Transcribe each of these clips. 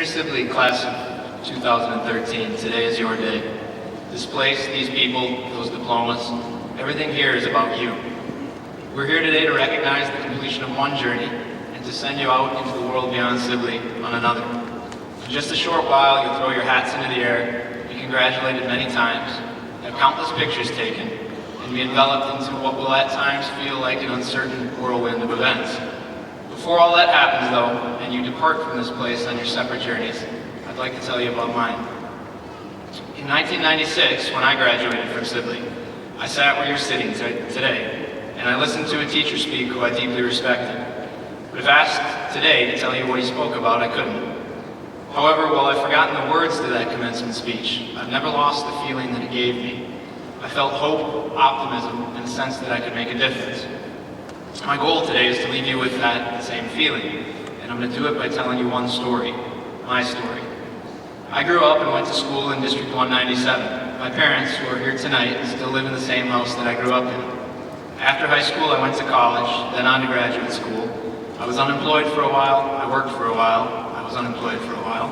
Senior Sibley class of 2013, today is your day. This place, these people, those diplomas, everything here is about you. We're here today to recognize the completion of one journey and to send you out into the world beyond Sibley on another. In just a short while, you'll throw your hats into the air, be congratulated many times, have countless pictures taken, and be enveloped into what will at times feel like an uncertain whirlwind of events. Before all that happens, though, and you depart from this place on your separate journeys, I'd like to tell you about mine. In 1996, when I graduated from Sibley, I sat where you're sitting today, and I listened to a teacher speak who I deeply respected. But if asked today to tell you what he spoke about, I couldn't. However, while I've forgotten the words to that commencement speech, I've never lost the feeling that it gave me. I felt hope, optimism, and a sense that I could make a difference. My goal today is to leave you with that same feeling, and I'm going to do it by telling you one story, my story. I grew up and went to school in District 197. My parents, who are here tonight, still live in the same house that I grew up in. After high school, I went to college, then on to graduate school. I was unemployed for a while, I worked for a while, I was unemployed for a while.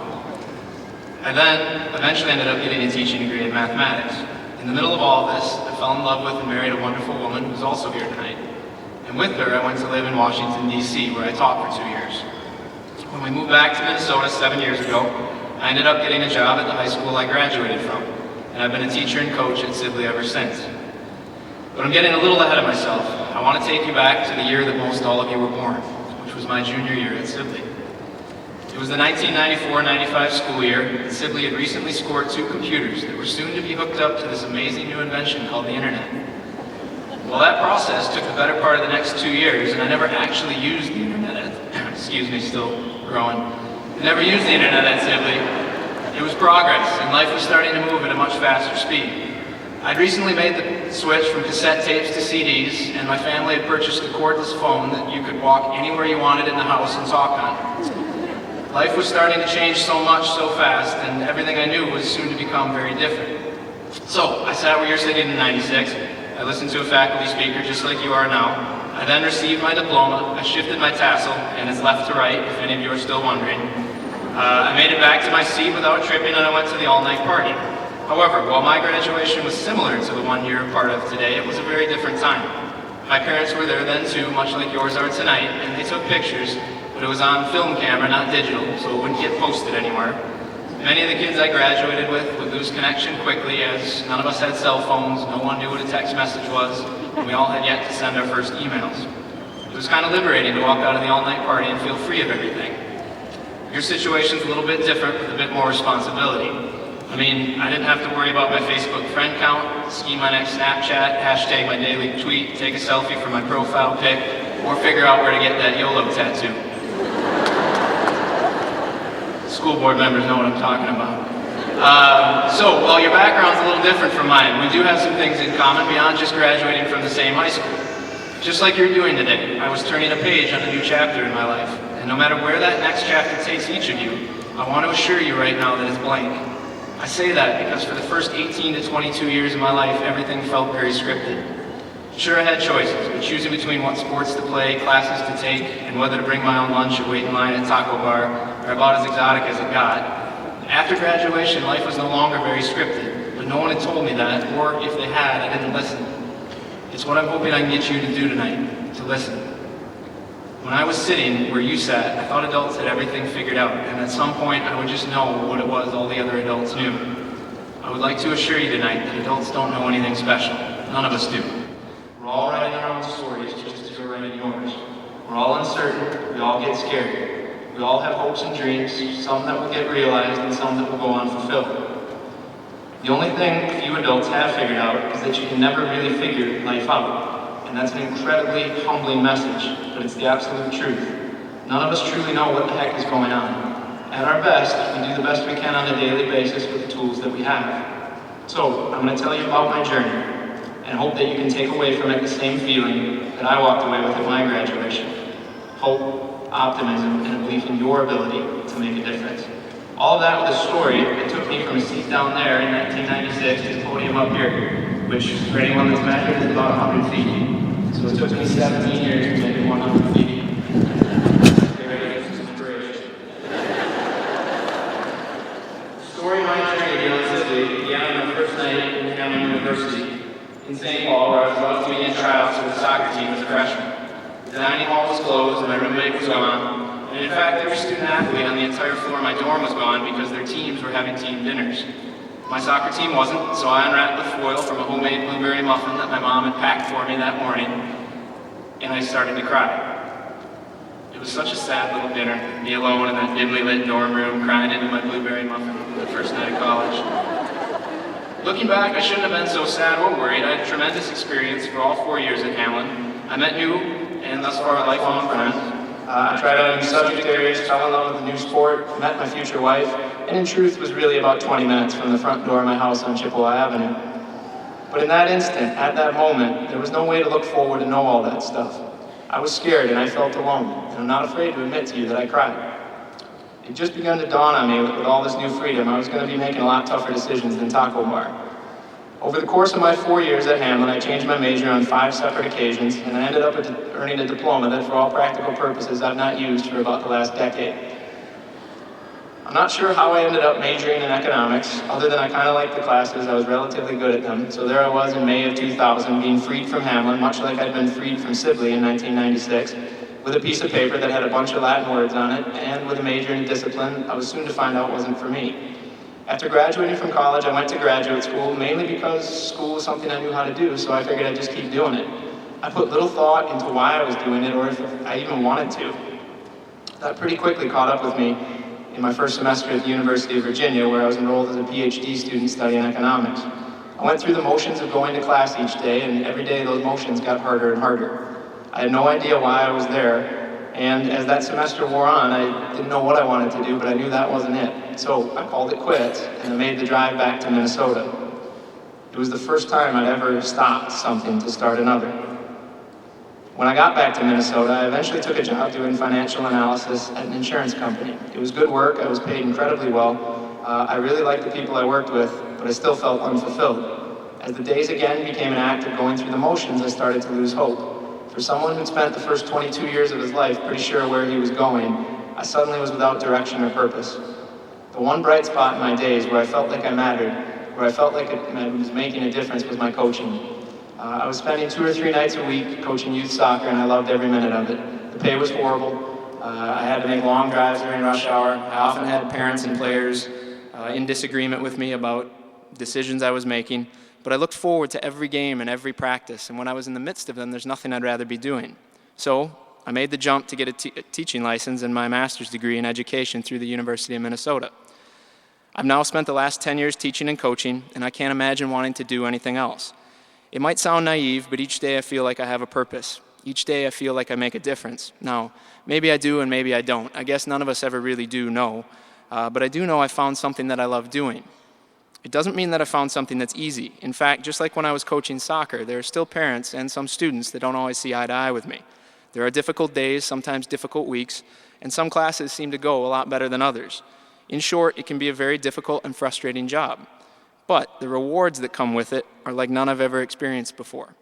I then eventually ended up getting a teaching degree in mathematics. In the middle of all this, I fell in love with and married a wonderful woman who's also here tonight. And with her, I went to live in Washington, D.C., where I taught for 2 years. When we moved back to Minnesota 7 years ago, I ended up getting a job at the high school I graduated from, and I've been a teacher and coach at Sibley ever since. But I'm getting a little ahead of myself. I want to take you back to the year that most all of you were born, which was my junior year at Sibley. It was the 1994-95 school year, and Sibley had recently scored 2 computers that were soon to be hooked up to this amazing new invention called the internet. Well, that process took the better part of the next 2 years, and I never actually used the internet excuse me, still growing. I never used the internet at Sibley. It was progress, and life was starting to move at a much faster speed. I'd recently made the switch from cassette tapes to CDs, and my family had purchased a cordless phone that you could walk anywhere you wanted in the house and talk on. Life was starting to change so much, so fast, and everything I knew was soon to become very different. So, I sat where you're sitting in '96. I listened to a faculty speaker just like you are now. I then received my diploma, I shifted my tassel, and it's left to right, if any of you are still wondering. I made it back to my seat without tripping, and I went to the all-night party. However, while my graduation was similar to the one you're a part of today, it was a very different time. My parents were there then too, much like yours are tonight, and they took pictures, but it was on film camera, not digital, so it wouldn't get posted anywhere. Many of the kids I graduated with would lose connection quickly, as none of us had cell phones, no one knew what a text message was, and we all had yet to send our first emails. It was kind of liberating to walk out of the all-night party and feel free of everything. Your situation's a little bit different with a bit more responsibility. I mean, I didn't have to worry about my Facebook friend count, scheme my next Snapchat, hashtag my daily tweet, take a selfie for my profile pic, or figure out where to get that YOLO tattoo. School board members know what I'm talking about. So, while your background's a little different from mine, we do have some things in common beyond just graduating from the same high school. Just like you're doing today, I was turning a page on a new chapter in my life, and no matter where that next chapter takes each of you, I want to assure you right now that it's blank. I say that because for the first 18 to 22 years of my life, everything felt very scripted. Sure, I had choices, but choosing between what sports to play, classes to take, and whether to bring my own lunch or wait in line at Taco Bar are about as exotic as it got. After graduation, life was no longer very scripted, but no one had told me that, or if they had, I didn't listen. It's what I'm hoping I can get you to do tonight, to listen. When I was sitting where you sat, I thought adults had everything figured out, and at some point I would just know what it was all the other adults knew. I would like to assure you tonight that adults don't know anything special. None of us do. We're all writing our own stories just as you're writing yours. We're all uncertain, we all get scared. We all have hopes and dreams, some that will get realized and some that will go unfulfilled. The only thing few adults have figured out is that you can never really figure life out. And that's an incredibly humbling message, but it's the absolute truth. None of us truly know what the heck is going on. At our best, we do the best we can on a daily basis with the tools that we have. So, I'm going to tell you about my journey, and hope that you can take away from it the same feeling that I walked away with at my graduation. Hope, optimism, and a belief in your ability to make a difference. All of that with a story that took me from a seat down there in 1996 to the podium up here, which for anyone that's measured is about 100 feet. So it took me 17 years to make it 100 feet. Get ready for some inspiration. The dining hall was closed and my roommate was gone. And in fact, every student athlete on the entire floor of my dorm was gone because their teams were having team dinners. My soccer team wasn't, so I unwrapped the foil from a homemade blueberry muffin that my mom had packed for me that morning, and I started to cry. It was such a sad little dinner, me alone in that dimly lit dorm room crying into my blueberry muffin the first night of college. Looking back, I shouldn't have been so sad or worried. I had a tremendous experience for all 4 years at Hamlin. I met new, and thus far, lifelong friends. I tried out new subject areas, fell in love with a new sport, met my future wife, and in truth was really about 20 minutes from the front door of my house on Chippewa Avenue. But in that instant, at that moment, there was no way to look forward and know all that stuff. I was scared and I felt alone, and I'm not afraid to admit to you that I cried. It just begun to dawn on me with all this new freedom, I was going to be making a lot tougher decisions than Taco Bar. Over the course of my 4 years at Hamlin, I changed my major on 5 separate occasions, and I ended up earning a diploma that for all practical purposes I've not used for about the last decade. I'm not sure how I ended up majoring in economics, other than I kind of liked the classes, I was relatively good at them. So there I was in May of 2000, being freed from Hamlin, much like I'd been freed from Sibley in 1996, with a piece of paper that had a bunch of Latin words on it, and with a major in discipline I was soon to find out wasn't for me. After graduating from college, I went to graduate school, mainly because school was something I knew how to do, so I figured I'd just keep doing it. I put little thought into why I was doing it, or if I even wanted to. That pretty quickly caught up with me in my first semester at the University of Virginia, where I was enrolled as a PhD student studying economics. I went through the motions of going to class each day, and every day those motions got harder and harder. I had no idea why I was there, and as that semester wore on, I didn't know what I wanted to do, but I knew that wasn't it. So I called it quits, and I made the drive back to Minnesota. It was the first time I'd ever stopped something to start another. When I got back to Minnesota, I eventually took a job doing financial analysis at an insurance company. It was good work, I was paid incredibly well. I really liked the people I worked with, but I still felt unfulfilled. As the days again became an act of going through the motions, I started to lose hope. For someone who'd spent the first 22 years of his life pretty sure where he was going, I suddenly was without direction or purpose. The one bright spot in my days where I felt like I mattered, where I felt like I was making a difference, was my coaching. I was spending 2 or 3 nights a week coaching youth soccer, and I loved every minute of it. The pay was horrible. I had to make long drives during rush hour. I often had parents and players in disagreement with me about decisions I was making, but I looked forward to every game and every practice, and when I was in the midst of them, there's nothing I'd rather be doing. So I made the jump to get a teaching license and my master's degree in education through the University of Minnesota. I've now spent the last 10 years teaching and coaching, and I can't imagine wanting to do anything else. It might sound naive, but each day I feel like I have a purpose. Each day I feel like I make a difference. Now, maybe I do and maybe I don't. I guess none of us ever really do know, but I do know I found something that I love doing. It doesn't mean that I found something that's easy. In fact, just like when I was coaching soccer, there are still parents and some students that don't always see eye to eye with me. There are difficult days, sometimes difficult weeks, and some classes seem to go a lot better than others. In short, it can be a very difficult and frustrating job. But the rewards that come with it are like none I've ever experienced before.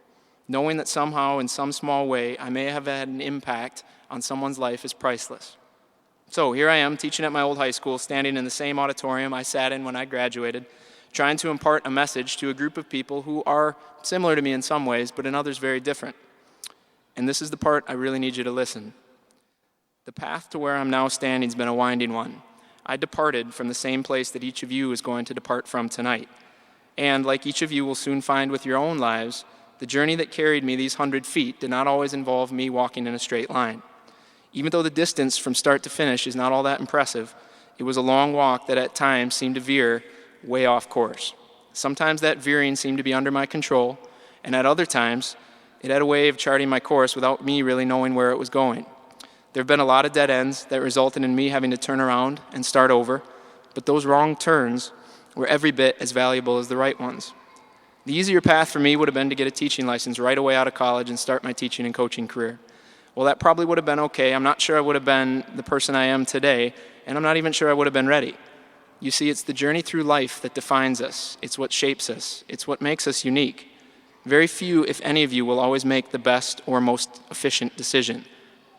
Knowing that somehow, in some small way, I may have had an impact on someone's life is priceless. So here I am, teaching at my old high school, standing in the same auditorium I sat in when I graduated, trying to impart a message to a group of people who are similar to me in some ways, but in others very different. And this is the part I really need you to listen. The path to where I'm now standing has been a winding one. I departed from the same place that each of you is going to depart from tonight. And like each of you will soon find with your own lives, the journey that carried me these 100 feet did not always involve me walking in a straight line. Even though the distance from start to finish is not all that impressive, it was a long walk that at times seemed to veer way off course. Sometimes that veering seemed to be under my control, and at other times, it had a way of charting my course without me really knowing where it was going. There have been a lot of dead ends that resulted in me having to turn around and start over, but those wrong turns were every bit as valuable as the right ones. The easier path for me would have been to get a teaching license right away out of college and start my teaching and coaching career. Well, that probably would have been okay. I'm not sure I would have been the person I am today, and I'm not even sure I would have been ready. You see, it's the journey through life that defines us. It's what shapes us. It's what makes us unique. Very few, if any of you, will always make the best or most efficient decision.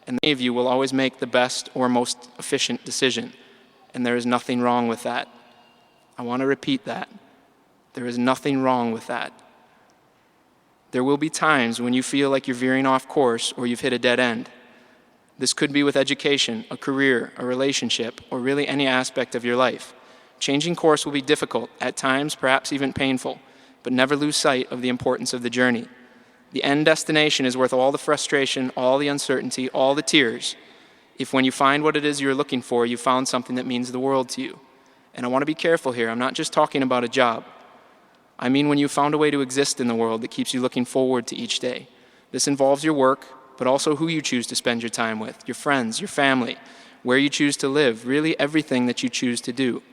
And many of you will always make the best or most efficient decision. And there is nothing wrong with that. I want to repeat that. There is nothing wrong with that. There will be times when you feel like you're veering off course or you've hit a dead end. This could be with education, a career, a relationship, or really any aspect of your life. Changing course will be difficult, at times perhaps even painful, but never lose sight of the importance of the journey. The end destination is worth all the frustration, all the uncertainty, all the tears, if when you find what it is you're looking for, you found something that means the world to you. And I want to be careful here. I'm not just talking about a job. I mean when you found a way to exist in the world that keeps you looking forward to each day. This involves your work, but also who you choose to spend your time with, your friends, your family, where you choose to live, really everything that you choose to do.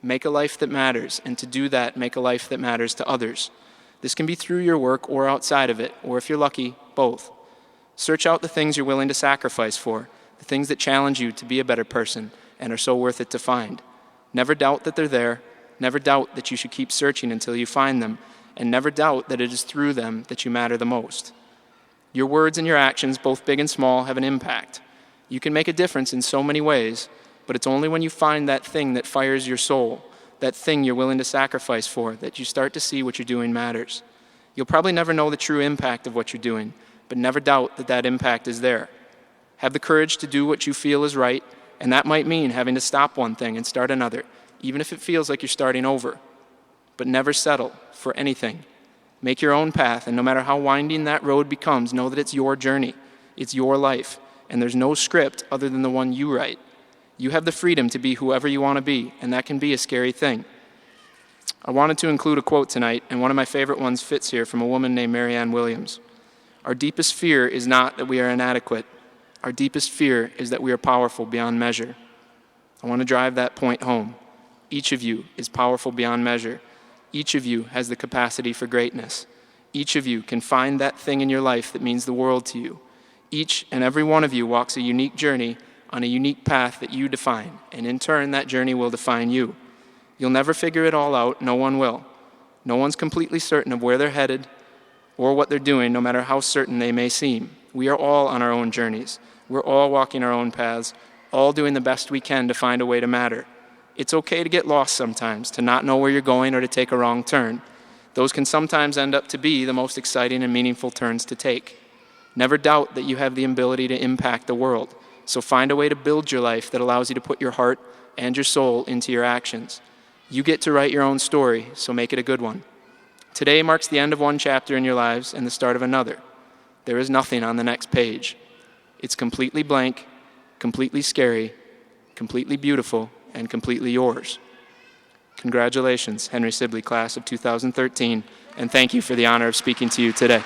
Make a life that matters, and to do that, make a life that matters to others. This can be through your work or outside of it, or if you're lucky, both. Search out the things you're willing to sacrifice for, the things that challenge you to be a better person and are so worth it to find. Never doubt that they're there. Never doubt that you should keep searching until you find them, and never doubt that it is through them that you matter the most. Your words and your actions, both big and small, have an impact. You can make a difference in so many ways, but it's only when you find that thing that fires your soul, that thing you're willing to sacrifice for, that you start to see what you're doing matters. You'll probably never know the true impact of what you're doing, but never doubt that that impact is there. Have the courage to do what you feel is right, and that might mean having to stop one thing and start another, even if it feels like you're starting over. But never settle for anything. Make your own path, and no matter how winding that road becomes, know that it's your journey, it's your life, and there's no script other than the one you write. You have the freedom to be whoever you want to be, and that can be a scary thing. I wanted to include a quote tonight, and one of my favorite ones fits here, from a woman named Marianne Williams. Our deepest fear is not that we are inadequate. Our deepest fear is that we are powerful beyond measure. I want to drive that point home. Each of you is powerful beyond measure. Each of you has the capacity for greatness. Each of you can find that thing in your life that means the world to you. Each and every one of you walks a unique journey on a unique path that you define, and in turn, that journey will define you. You'll never figure it all out. No one will. No one's completely certain of where they're headed or what they're doing, no matter how certain they may seem. We are all on our own journeys. We're all walking our own paths, all doing the best we can to find a way to matter. It's okay to get lost sometimes, to not know where you're going or to take a wrong turn. Those can sometimes end up to be the most exciting and meaningful turns to take. Never doubt that you have the ability to impact the world, so find a way to build your life that allows you to put your heart and your soul into your actions. You get to write your own story, so make it a good one. Today marks the end of one chapter in your lives and the start of another. There is nothing on the next page. It's completely blank, completely scary, completely beautiful, and completely yours. Congratulations, Henry Sibley, class of 2013, and thank you for the honor of speaking to you today.